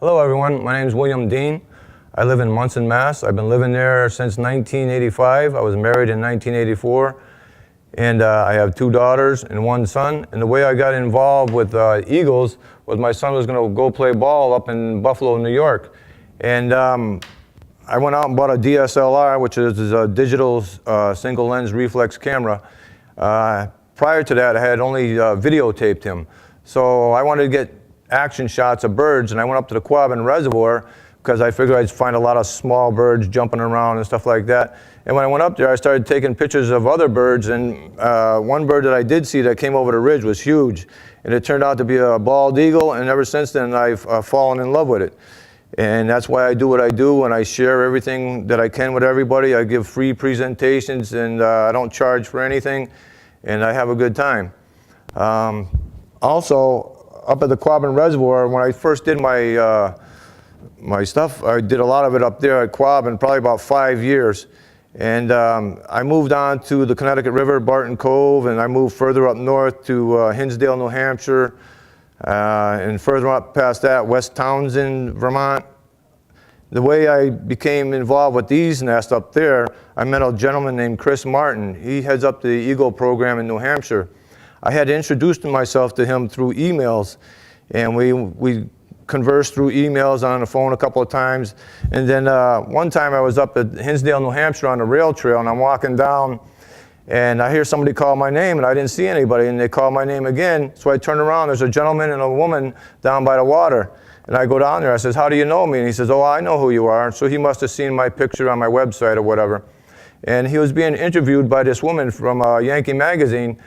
Hello everyone, my name is William Dean. I live in Munson, Mass. I've been living there since 1985. I was married in 1984, and I have 2 daughters and 1 son. And the way I got involved with Eagles was my son was going to go play ball up in Buffalo, New York. And I went out and bought a DSLR, which is a digital single lens reflex camera. Prior to that, I had only videotaped him. So I wanted to get action shots of birds, and I went up to the Quabbin Reservoir because I figured I'd find a lot of small birds jumping around and stuff like that. And when I went up there, I started taking pictures of other birds, and one bird that I did see that came over the ridge was huge, and it turned out to be a bald eagle, and ever since then I've fallen in love with it. And that's why I do what I do, and I share everything that I can with everybody. I give free presentations, and I don't charge for anything, and I have a good time. Also, up at the Quabbin Reservoir, when I first did my my stuff, I did a lot of it up there at Quabbin, probably about 5 years. And I moved on to the Connecticut River, Barton Cove, and I moved further up north to Hinsdale, New Hampshire, and further up past that, West Townsend, Vermont. The way I became involved with these nests up there, I met a gentleman named Chris Martin. He heads up the Eagle program in New Hampshire. I had introduced myself to him through emails, and we conversed through emails on the phone a couple of times. And then one time I was up at Hinsdale, New Hampshire on the rail trail, and I'm walking down, and I hear somebody call my name, and I didn't see anybody, and they call my name again. So I turn around, there's a gentleman and a woman down by the water. And I go down there, I says, "How do you know me?" And he says, "Oh, I know who you are." So he must have seen my picture on my website or whatever. And he was being interviewed by this woman from Yankee Magazine.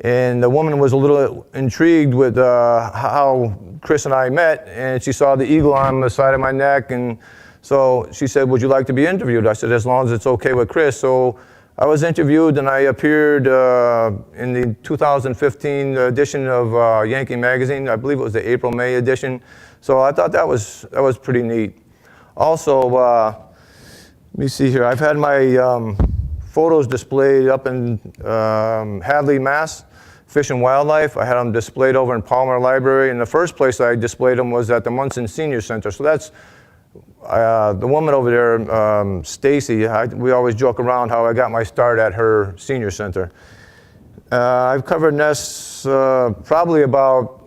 And the woman was a little intrigued with how Chris and I met, and she saw the eagle on the side of my neck, and so she said, "Would you like to be interviewed?" I said, "As long as it's okay with Chris." So I was interviewed, and I appeared in the 2015 edition of Yankee Magazine. I believe it was the April-May edition. So I thought that was pretty neat. Also, let me see here. I've had my photos displayed up in Hadley, Mass. Fish and Wildlife. I had them displayed over in Palmer Library. And the first place I displayed them was at the Munson Senior Center. So that's the woman over there, Stacy. We always joke around how I got my start at her senior center. I've covered nests probably about,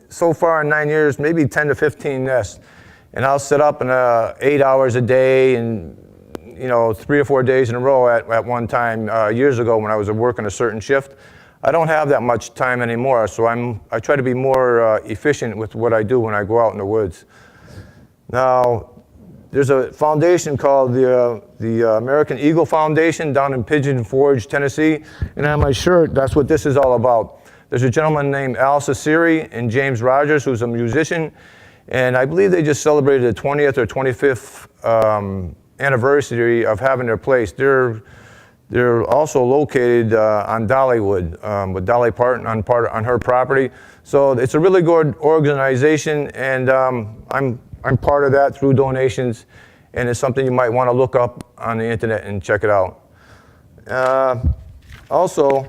so far in 9 years, maybe 10 to 15 nests. And I'll sit up in 8 hours a day and 3 or 4 days in a row at one time years ago when I was working a certain shift. I don't have that much time anymore, so I try to be more efficient with what I do when I go out in the woods. Now, there's a foundation called the American Eagle Foundation down in Pigeon Forge, Tennessee, and on my shirt, that's what this is all about. There's a gentleman named Al Ciceri and James Rogers, who's a musician, and I believe they just celebrated the 20th or 25th anniversary of having their place. They're also located on Dollywood with Dolly Parton on her property. So it's a really good organization, and I'm part of that through donations, and it's something you might want to look up on the internet and check it out. Also,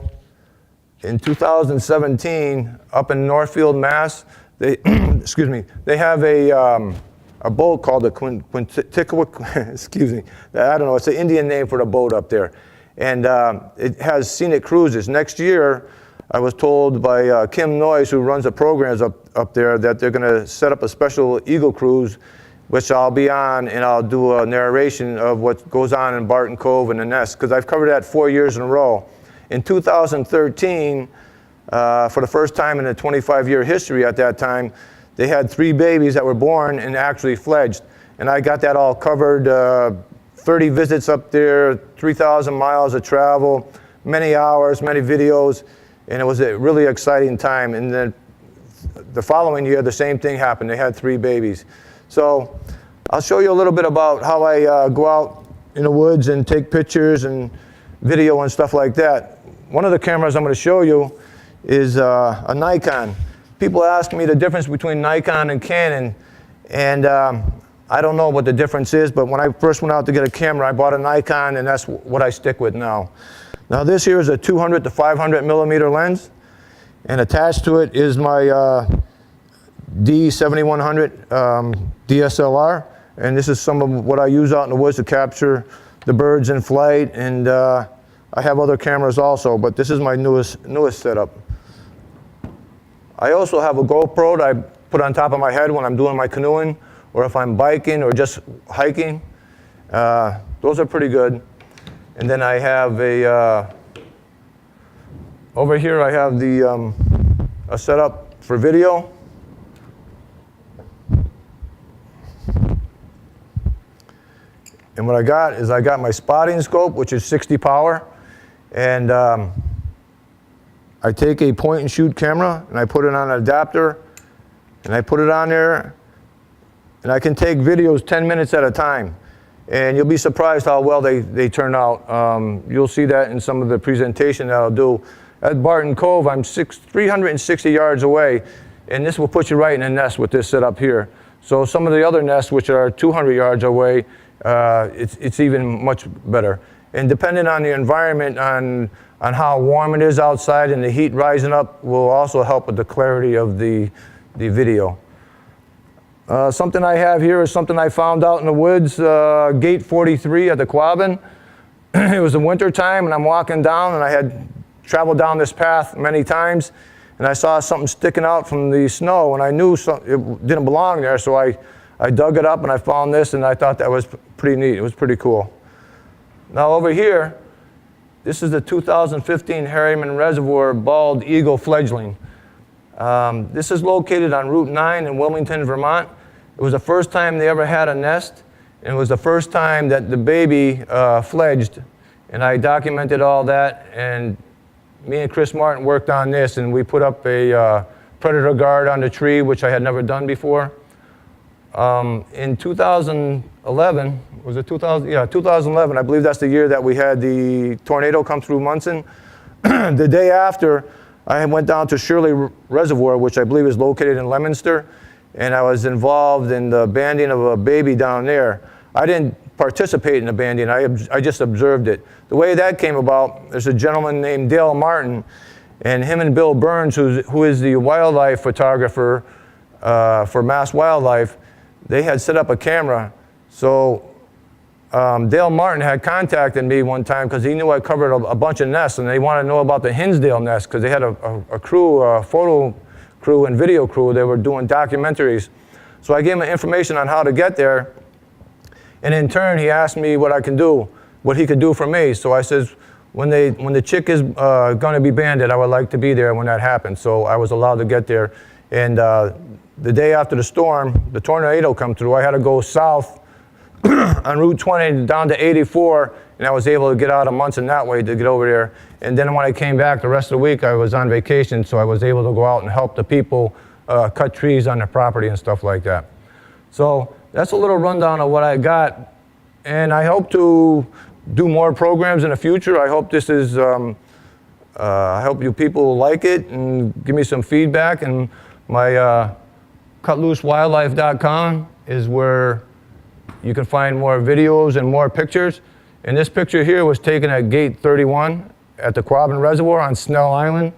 in 2017, up in Northfield, Mass, they excuse me, they have a boat called the Quinticook, excuse me, I don't know, it's an Indian name for the boat up there. And it has scenic cruises. Next year, I was told by Kim Noyes, who runs the programs up there, that they're gonna set up a special Eagle cruise, which I'll be on, and I'll do a narration of what goes on in Barton Cove and the nest, because I've covered that 4 years in a row. In 2013, for the first time in a 25-year history at that time, they had 3 babies that were born and actually fledged. And I got that all covered, 30 visits up there, 3,000 miles of travel, many hours, many videos, and it was a really exciting time. And then the following year, the same thing happened. They had 3 babies. So I'll show you a little bit about how I go out in the woods and take pictures and video and stuff like that. One of the cameras I'm going to show you is a Nikon. People ask me the difference between Nikon and Canon, and I don't know what the difference is, but when I first went out to get a camera, I bought a Nikon, and that's what I stick with now. Now this here is a 200 to 500 millimeter lens, and attached to it is my D7100 DSLR, and this is some of what I use out in the woods to capture the birds in flight, and I have other cameras also, but this is my newest setup. I also have a GoPro that I put on top of my head when I'm doing my canoeing, or if I'm biking or just hiking. Those are pretty good. And then I have over here I have a setup for video. And what I got is I got my spotting scope, which is 60 power, and I take a point and shoot camera and I put it on an adapter and I put it on there, and I can take videos 10 minutes at a time. And you'll be surprised how well they turn out. You'll see that in some of the presentation that I'll do. At Barton Cove, I'm 360 yards away, and this will put you right in a nest with this setup here. So some of the other nests, which are 200 yards away, it's even much better. And depending on the environment, on how warm it is outside and the heat rising up, will also help with the clarity of the video. Something I have here is something I found out in the woods, gate 43 at the Quabbin. It was the winter time, and I'm walking down, and I had traveled down this path many times, and I saw something sticking out from the snow, and I knew it didn't belong there, so I dug it up and I found this, and I thought that was pretty neat. It was pretty cool. Now over here, this is the 2015 Harriman Reservoir bald eagle fledgling. This is located on Route 9 in Wilmington, Vermont. It was the first time they ever had a nest, and it was the first time that the baby fledged, and I documented all that, and me and Chris Martin worked on this, and we put up a predator guard on the tree, which I had never done before. In 2011, was it 2000? Yeah, 2011, I believe that's the year that we had the tornado come through Munson. The day after, I went down to Shirley Reservoir, which I believe is located in Leominster, and I was involved in the banding of a baby down there. I didn't participate in the banding, I just observed it. The way that came about, there's a gentleman named Dale Martin, and him and Bill Burns, who is the wildlife photographer for Mass Wildlife, they had set up a camera. So Dale Martin had contacted me one time because he knew I covered a bunch of nests, and they wanted to know about the Hinsdale nest because they had a crew, a photo crew and video crew. They were doing documentaries. So I gave him information on how to get there, and in turn he asked me what I can do, what he could do for me. So I says, when the chick is going to be banded, I would like to be there when that happens. So I was allowed to get there, and the day after the storm, the tornado come through, I had to go south on Route 20 down to 84, and I was able to get out of Munson that way to get over there. And then when I came back the rest of the week, I was on vacation, so I was able to go out and help the people cut trees on their property and stuff like that. So that's a little rundown of what I got, and I hope to do more programs in the future. I hope this is, I hope you people like it and give me some feedback. And my cutloosewildlife.com is where you can find more videos and more pictures. And this picture here was taken at gate 31 at the Quabbin Reservoir on Snell Island.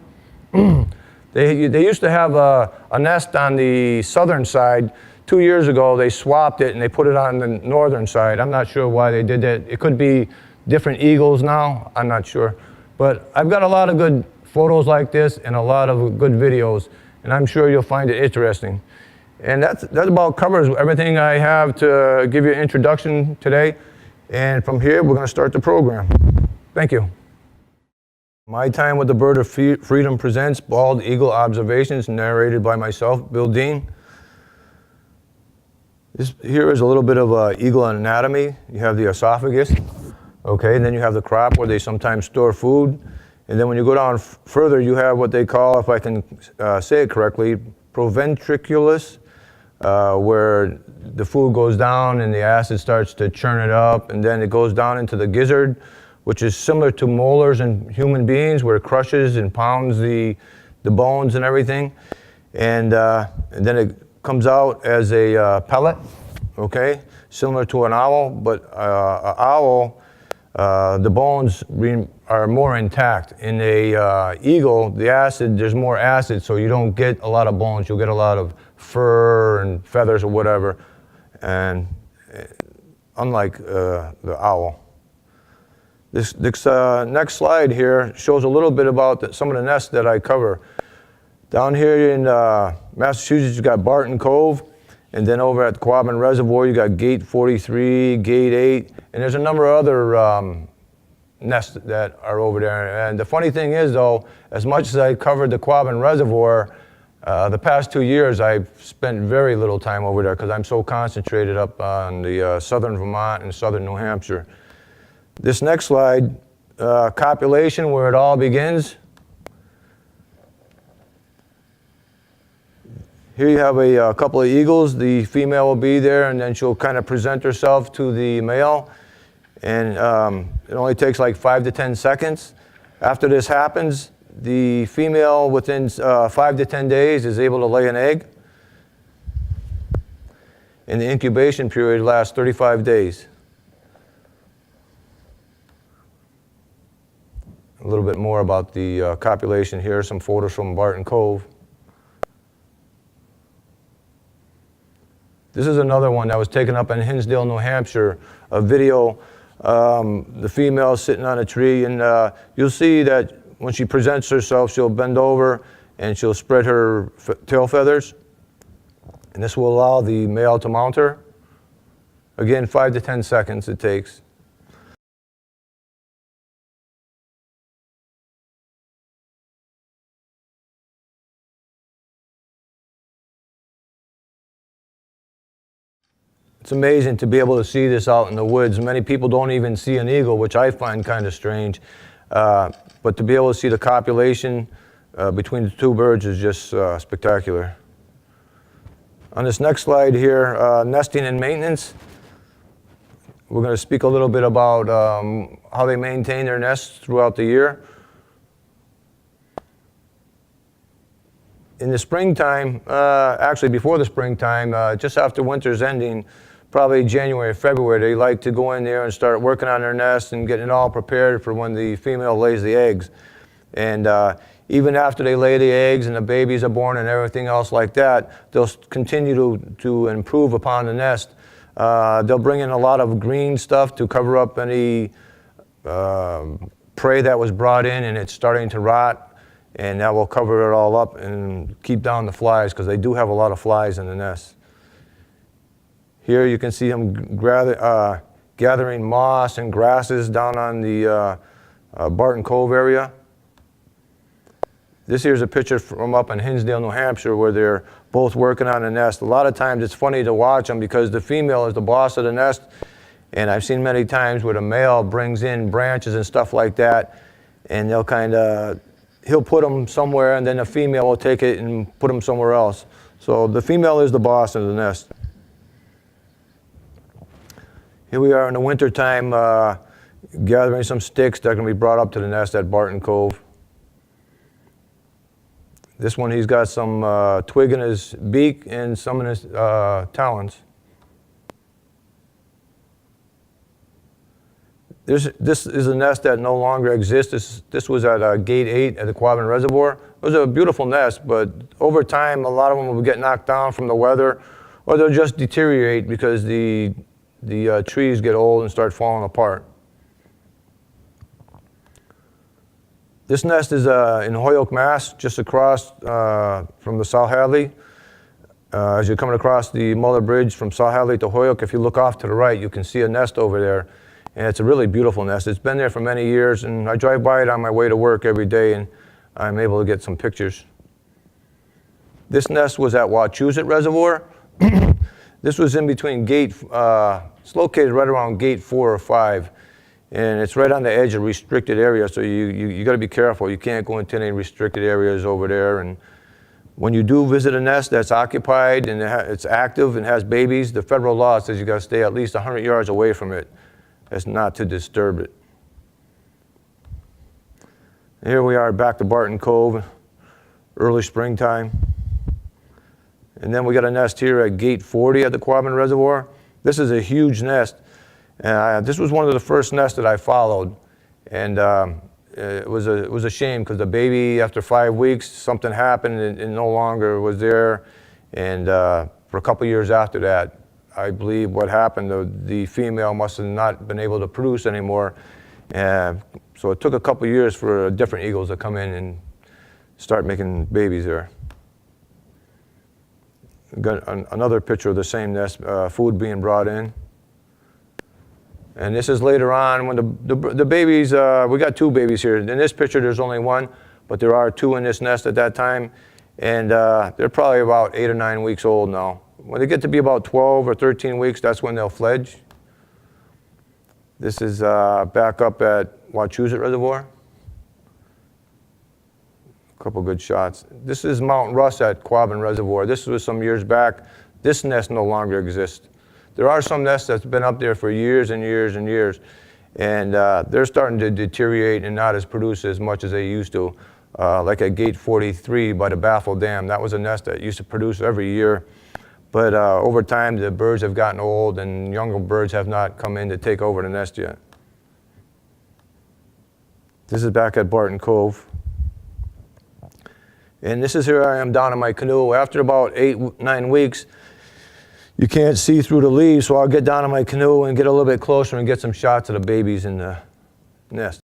They used to have a nest on the southern side. 2 years ago, they swapped it and they put it on the northern side. I'm not sure why they did that. It could be different eagles now, I'm not sure. But I've got a lot of good photos like this and a lot of good videos, and I'm sure you'll find it interesting. And that about covers everything I have to give you an introduction today. And from here, we're going to start the program. Thank you. My Time with the Bird of Freedom presents Bald Eagle Observations, narrated by myself, Bill Dean. This here is a little bit of eagle anatomy. You have the esophagus, okay, and then you have the crop where they sometimes store food. And then when you go down further, you have what they call, if I can say it correctly, proventriculus, where the food goes down and the acid starts to churn it up, and then it goes down into the gizzard, which is similar to molars in human beings, where it crushes and pounds the bones and everything. And then it comes out as a pellet, okay, similar to an owl, but an owl, the bones are more intact. In a eagle, the acid, there's more acid, so you don't get a lot of bones, you'll get a lot of fur and feathers or whatever, and unlike the owl. This next slide here shows a little bit about some of the nests that I cover. Down here in Massachusetts, you got Barton Cove, and then over at the Quabbin Reservoir, you got Gate 43, Gate 8, and there's a number of other nests that are over there. And the funny thing is, though, as much as I covered the Quabbin Reservoir, the past 2 years I've spent very little time over there because I'm so concentrated up on the southern Vermont and southern New Hampshire. This next slide, copulation, where it all begins. Here you have a couple of eagles. The female will be there, and then she'll kind of present herself to the male. And it only takes like 5 to 10 seconds. After this happens, the female within 5 to 10 days is able to lay an egg. And the incubation period lasts 35 days. A little bit more about the copulation here, some photos from Barton Cove. This is another one that was taken up in Hinsdale, New Hampshire, a video. The female sitting on a tree, and you'll see that when she presents herself, she'll bend over and she'll spread her tail feathers. And this will allow the male to mount her. Again, 5 to 10 seconds it takes. It's amazing to be able to see this out in the woods. Many people don't even see an eagle, which I find kind of strange. But to be able to see the copulation between the two birds is just spectacular. On this next slide here, nesting and maintenance. We're going to speak a little bit about how they maintain their nests throughout the year. In the springtime, actually before the springtime, just after winter's ending, probably January, February, they like to go in there and start working on their nest and getting it all prepared for when the female lays the eggs. And even after they lay the eggs and the babies are born and everything else like that, they'll continue to improve upon the nest. They'll bring in a lot of green stuff to cover up any prey that was brought in and it's starting to rot, and that will cover it all up and keep down the flies, because they do have a lot of flies in the nest. Here you can see them gathering moss and grasses down on the Barton Cove area. This here's a picture from up in Hinsdale, New Hampshire, where they're both working on a nest. A lot of times it's funny to watch them because the female is the boss of the nest, and I've seen many times where the male brings in branches and stuff like that, and he'll put them somewhere, and then the female will take it and put them somewhere else. So the female is the boss of the nest. Here we are in the wintertime gathering some sticks that are going to be brought up to the nest at Barton Cove. This one, he's got some twig in his beak and some in his talons. This is a nest that no longer exists. This was at Gate 8 at the Quabbin Reservoir. It was a beautiful nest, but over time, a lot of them will get knocked down from the weather, or they'll just deteriorate because the trees get old and start falling apart. This nest is in Holyoke, Mass, just across from the South Hadley. As you're coming across the Muller Bridge from South Hadley to Holyoke, if you look off to the right, you can see a nest over there. And it's a really beautiful nest. It's been there for many years, and I drive by it on my way to work every day, and I'm able to get some pictures. This nest was at Wachusett Reservoir. This was in between it's located right around Gate 4 or 5. And it's right on the edge of restricted area, so you got to be careful. You can't go into any restricted areas over there. And when you do visit a nest that's occupied and it's active and has babies, the federal law says you got to stay at least 100 yards away from it. That's not to disturb it. Here we are back to Barton Cove, early springtime. And then we got a nest here at Gate 40 at the Quabbin Reservoir. This is a huge nest. This was one of the first nests that I followed, and it was a shame because the baby, after 5 weeks, something happened and no longer was there, And for a couple years after that, I believe what happened, the female must have not been able to produce anymore. So it took a couple years for different eagles to come in and start making babies there. Got another picture of the same nest, food being brought in. And this is later on when the babies, we got 2 babies here. In this picture, there's only 1, but there are 2 in this nest at that time. And they're probably about 8 or 9 weeks old now. When they get to be about 12 or 13 weeks, that's when they'll fledge. This is back up at Wachusett Reservoir. A couple good shots. This is Mount Russ at Quabbin Reservoir. This was some years back. This nest no longer exists. There are some nests that's been up there for years and years and years, and they're starting to deteriorate and not produce as much as they used to. Like at Gate 43 by the Baffle Dam, that was a nest that used to produce every year. But over time, the birds have gotten old, and younger birds have not come in to take over the nest yet. This is back at Barton Cove. And this is here I am down in my canoe. After about 8, 9 weeks, you can't see through the leaves, so I'll get down in my canoe and get a little bit closer and get some shots of the babies in the nest.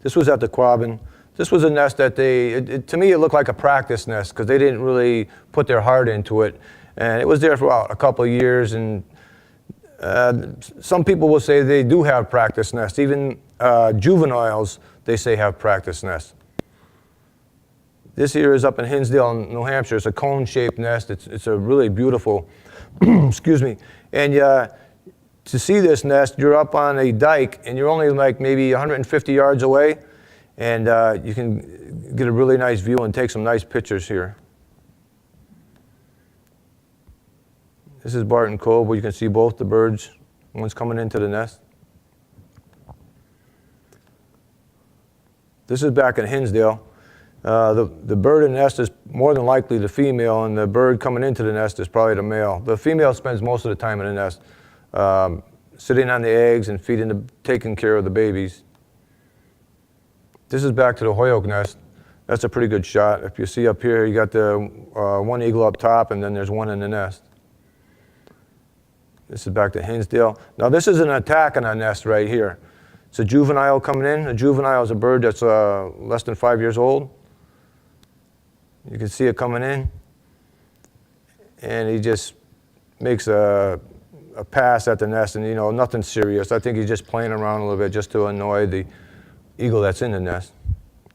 This was at the Quabbin. This was a nest that to me it looked like a practice nest because they didn't really put their heart into it. And it was there for about a couple of years, and some people will say they do have practice nests. Even juveniles, they say, have practice nests. This here is up in Hinsdale, New Hampshire. It's a cone-shaped nest. It's a really beautiful, excuse me. And to see this nest, you're up on a dike, and you're only like maybe 150 yards away, and you can get a really nice view and take some nice pictures here. This is Barton Cove, where you can see both the birds. One's coming into the nest. This is back in Hinsdale. The bird in the nest is more than likely the female, and the bird coming into the nest is probably the male. The female spends most of the time in the nest, sitting on the eggs and taking care of the babies. This is back to the Hoyoke nest. That's a pretty good shot. If you see up here, you got the one eagle up top, and then there's one in the nest. This is back to Hinsdale. Now this is an attack on a nest right here. It's a juvenile coming in. A juvenile is a bird that's less than 5 years old. You can see it coming in, and he just makes a pass at the nest, and nothing serious. I think he's just playing around a little bit just to annoy the eagle that's in the nest.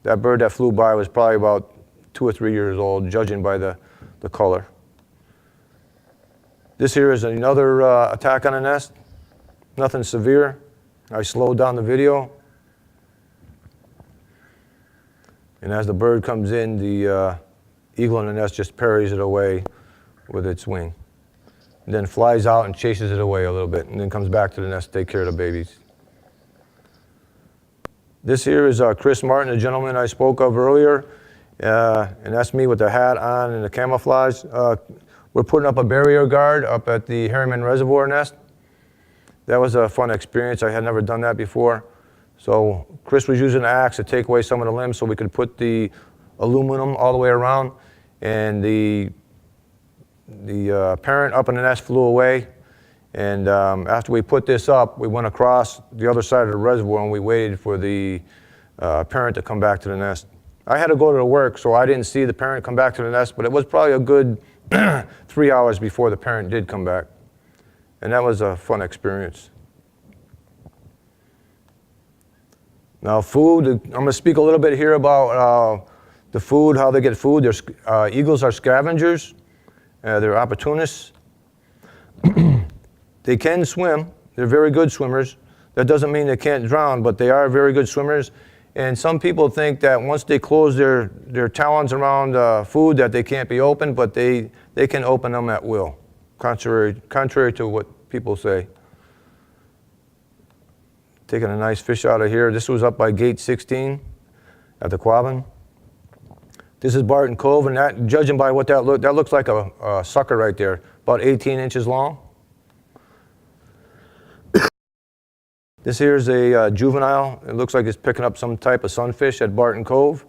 That bird that flew by was probably about 2 or 3 years old, judging by the color. This here is another attack on a nest. Nothing severe. I slowed down the video. And as the bird comes in, the eagle in the nest just parries it away with its wing. And then flies out and chases it away a little bit, and then comes back to the nest to take care of the babies. This here is Chris Martin, the gentleman I spoke of earlier. And that's me with the hat on and the camouflage. We're putting up a barrier guard up at the Harriman Reservoir nest. That was a fun experience. I had never done that before. So Chris was using an axe to take away some of the limbs so we could put the aluminum all the way around. And the parent up in the nest flew away. And after we put this up, we went across the other side of the reservoir and we waited for the parent to come back to the nest. I had to go to work, so I didn't see the parent come back to the nest, but it was probably a good 3 hours before the parent did come back. And that was a fun experience. Now food, I'm going to speak a little bit here about the food, how they get food. Eagles are scavengers. They're opportunists. They can swim. They're very good swimmers. That doesn't mean they can't drown, but they are very good swimmers. And some people think that once they close their talons around food that they can't be opened, but they can open them at will, contrary to what people say. Taking a nice fish out of here. This was up by Gate 16 at the Quabbin. This is Barton Cove, and that, judging by what that looks like a sucker right there, about 18 inches long. This here is a juvenile. It looks like it's picking up some type of sunfish at Barton Cove.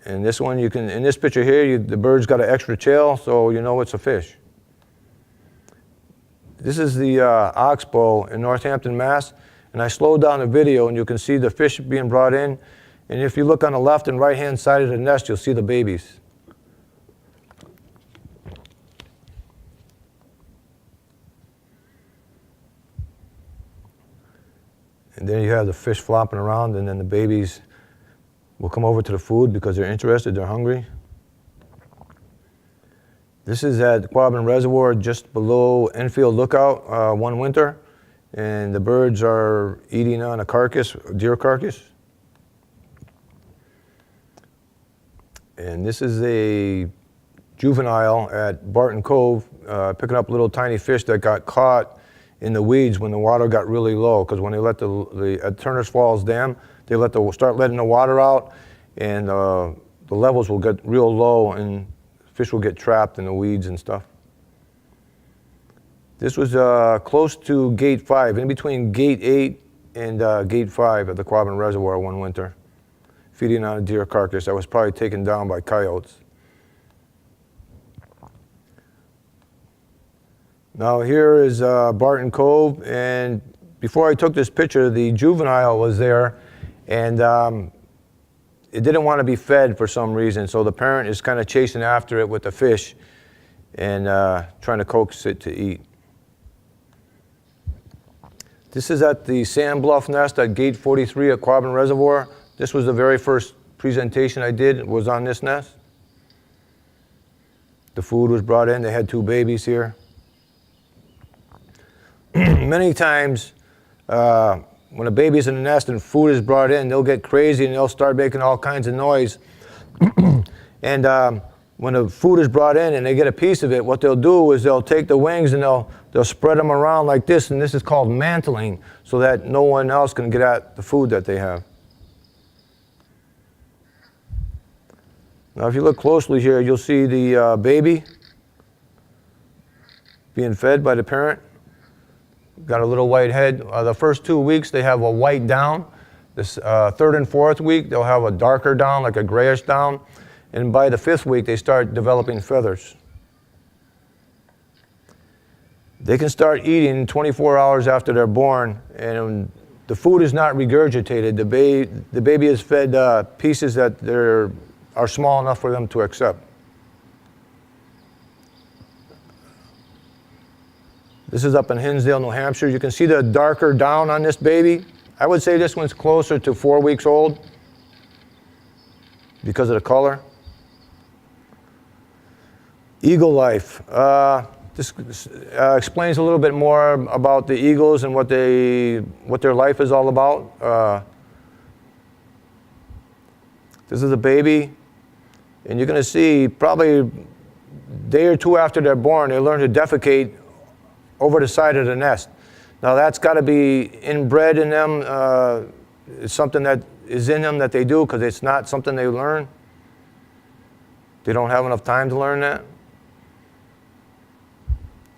And this one, you can, in this picture here, the bird's got an extra tail, so you know it's a fish. This is the oxbow in Northampton, Mass. And I slowed down the video, and you can see the fish being brought in. And if you look on the left and right-hand side of the nest, you'll see the babies. And then you have the fish flopping around, and then the babies will come over to the food because they're interested, they're hungry. This is at Quabbin Reservoir, just below Enfield Lookout, one winter. And the birds are eating on a carcass, a deer carcass. And this is a juvenile at Barton Cove, picking up little tiny fish that got caught in the weeds when the water got really low. Because when they let at Turner's Falls Dam, they start letting the water out, and the levels will get real low, and fish will get trapped in the weeds and stuff. This was close to Gate 5, in between Gate 8 and Gate 5 at the Quabbin Reservoir one winter, feeding on a deer carcass that was probably taken down by coyotes. Now here is Barton Cove, and before I took this picture, the juvenile was there, and it didn't want to be fed for some reason, so the parent is kind of chasing after it with the fish and trying to coax it to eat. This is at the Sand Bluff nest at Gate 43 at Quabbin Reservoir. This was the very first presentation I did, was on this nest. The food was brought in, they had 2 babies here. Many times, when a baby's in the nest and food is brought in, they'll get crazy and they'll start making all kinds of noise. And when the food is brought in and they get a piece of it, what they'll do is they'll take the wings and they'll spread them around like this, and this is called mantling, so that no one else can get at the food that they have. Now if you look closely here, you'll see the baby being fed by the parent. Got a little white head. The first 2 weeks they have a white down. This 3rd and 4th week they'll have a darker down, like a grayish down. And by the 5th week they start developing feathers. They can start eating 24 hours after they're born, and the food is not regurgitated. The baby is fed pieces that are small enough for them to accept. This is up in Hinsdale, New Hampshire. You can see the darker down on this baby. I would say this one's closer to 4 weeks old because of the color. Eagle life. This explains a little bit more about the eagles and what their life is all about. This is a baby, and you're going to see probably a day or 2 after they're born, they learn to defecate over the side of the nest. Now that's got to be inbred in them. It's something that is in them that they do, because it's not something they learn. They don't have enough time to learn that.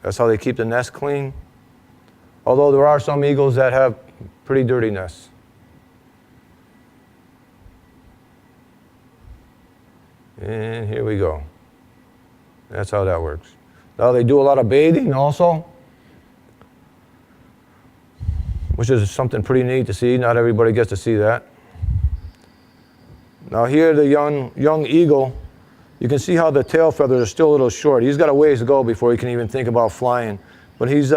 That's how they keep the nest clean. Although there are some eagles that have pretty dirty nests. And here we go. That's how that works. Now they do a lot of bathing also, which is something pretty neat to see. Not everybody gets to see that. Now here the young eagle, you can see how the tail feathers are still a little short. He's got a ways to go before he can even think about flying. But he's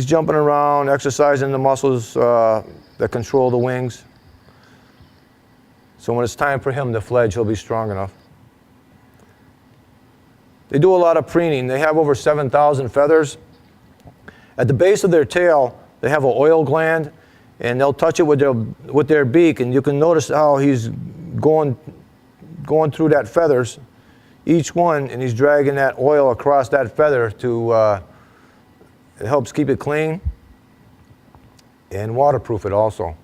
jumping around, exercising the muscles that control the wings. So when it's time for him to fledge, he'll be strong enough. They do a lot of preening. They have over 7,000 feathers. At the base of their tail, they have an oil gland, and they'll touch it with their beak, and you can notice how he's going through that feathers, each one, and he's dragging that oil across that feather to, it helps keep it clean and waterproof it also.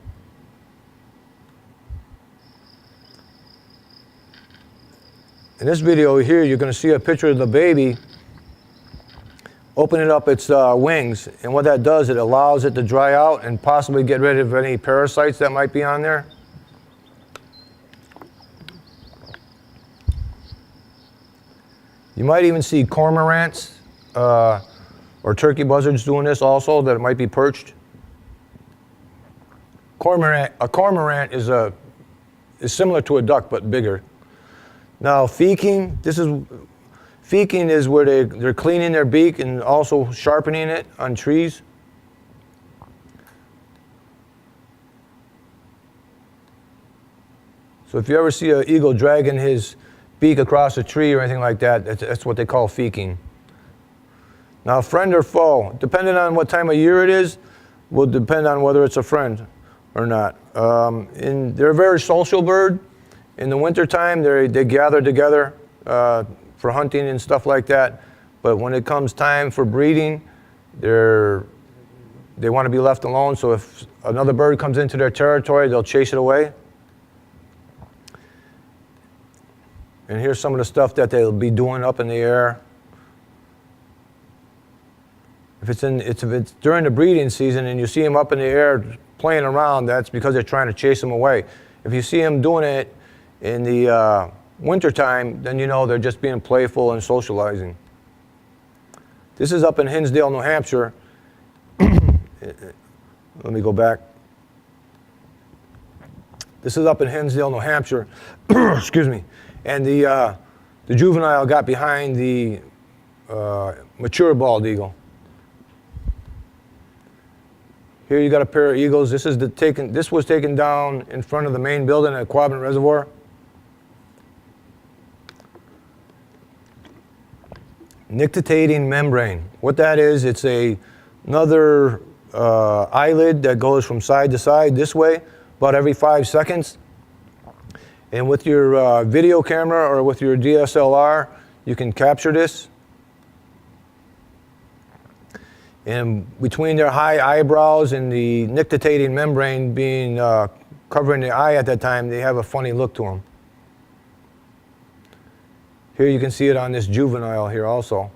In this video here, you're going to see a picture of the baby opening up its wings, and what that does, it allows it to dry out and possibly get rid of any parasites that might be on there. You might even see cormorants or turkey buzzards doing this also, that might be perched. A cormorant is similar to a duck, but bigger. Now, feeking is where they're cleaning their beak and also sharpening it on trees. So if you ever see an eagle dragging his beak across a tree or anything like that, that's what they call feeking. Now, friend or foe, depending on what time of year it is, will depend on whether it's a friend or not. They're a very social bird. In the wintertime, they gather together for hunting and stuff like that. But when it comes time for breeding, they want to be left alone. So if another bird comes into their territory, they'll chase it away. And here's some of the stuff that they'll be doing up in the air. If it's during the breeding season and you see them up in the air playing around, that's because they're trying to chase them away. If you see them doing it in the wintertime, then you know they're just being playful and socializing. This is up in Hinsdale, New Hampshire. Let me go back. This is up in Hinsdale, New Hampshire. Excuse me. And the juvenile got behind the mature bald eagle. Here you got a pair of eagles. This was taken down in front of the main building at Quabbin Reservoir. Nictitating membrane. What that is, it's another eyelid that goes from side to side this way, about every 5 seconds. And with your video camera or with your DSLR, you can capture this. And between their high eyebrows and the nictitating membrane being covering the eye at that time, they have a funny look to them. Here you can see it on this juvenile here also.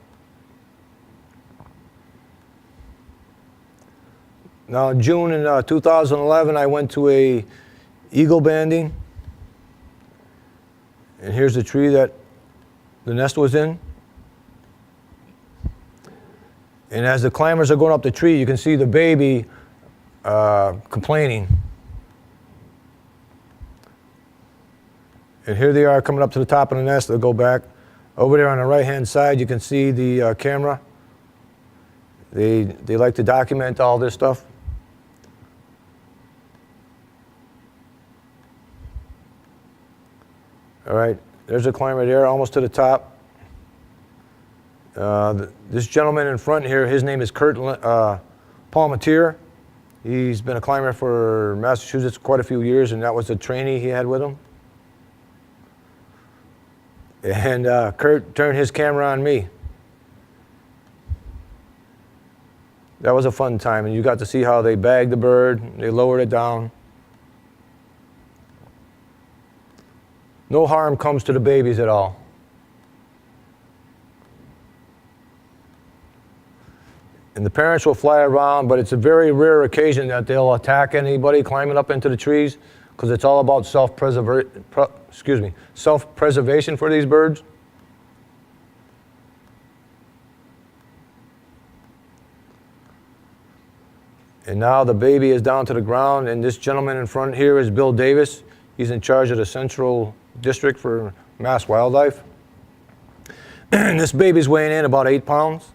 Now in June in 2011, I went to a eagle banding. And here's the tree that the nest was in. And as the climbers are going up the tree, you can see the baby complaining. And here they are coming up to the top of the nest. They'll go back. Over there on the right-hand side, you can see the camera. They like to document all this stuff. All right, there's a climber there, almost to the top. This gentleman in front here, his name is Palmeteer. He's been a climber for Massachusetts quite a few years, and that was a trainee he had with him. And Kurt turned his camera on me. That was a fun time, and you got to see how they bagged the bird, they lowered it down. No harm comes to the babies at all. And the parents will fly around, but it's a very rare occasion that they'll attack anybody climbing up into the trees, because it's all about self-preservation for these birds. And now the baby is down to the ground, and this gentleman in front here is Bill Davis. He's in charge of the Central District for Mass Wildlife. And this baby's weighing in about 8 pounds.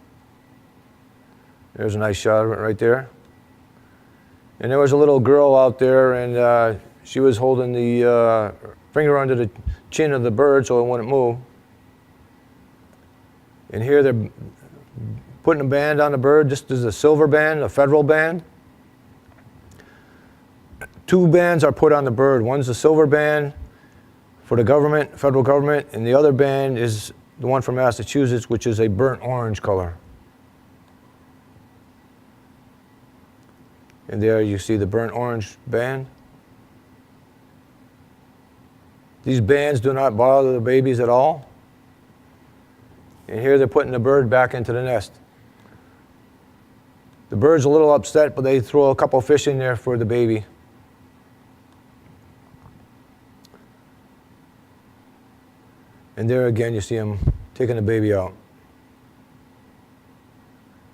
There's a nice shot of it right there. And there was a little girl out there, and she was holding the finger under the chin of the bird so it wouldn't move. And here they're putting a band on the bird. This is a silver band, a federal band. 2 bands are put on the bird. One's a silver band for the government, federal government, and the other band is the one from Massachusetts, which is a burnt orange color. And there you see the burnt orange band. These bands do not bother the babies at all. And here they're putting the bird back into the nest. The bird's a little upset, but they throw a couple fish in there for the baby. And there again you see him taking the baby out.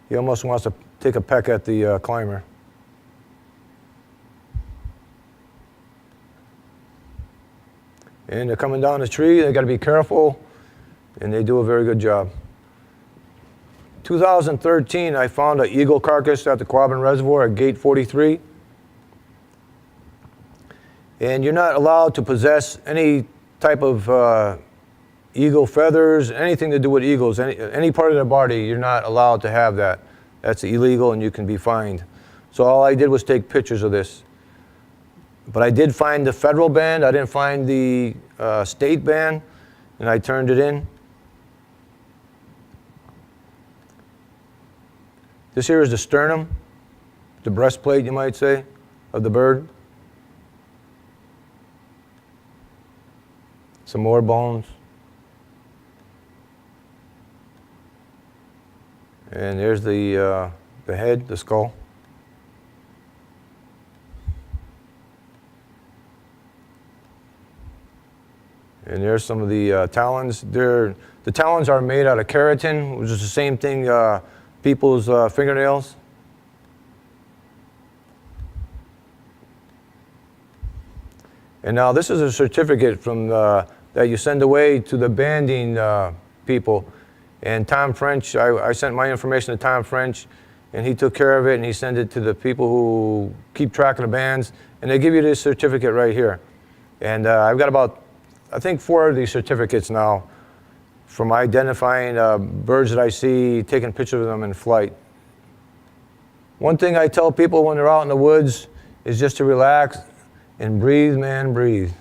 He almost wants to take a peck at the climber. And they're coming down the tree. They got to be careful, and they do a very good job. 2013, I found an eagle carcass at the Quabbin Reservoir at Gate 43. And you're not allowed to possess any type of eagle feathers, anything to do with eagles, any part of their body, you're not allowed to have that. That's illegal and you can be fined. So all I did was take pictures of this. But I did find the federal band, I didn't find the state band, and I turned it in. This here is the sternum, the breastplate, you might say, of the bird. Some more bones. And there's the head, the skull. And there's some of the talons. The talons are made out of keratin, which is the same thing people's fingernails. And now this is a certificate from that you send away to the banding people. And Tom French, I sent my information to Tom French, and he took care of it, and he sent it to the people who keep track of the bands, and they give you this certificate right here. And I've got about, I think, 4 of these certificates now from identifying birds that I see, taking pictures of them in flight. One thing I tell people when they're out in the woods is just to relax and breathe, man, breathe.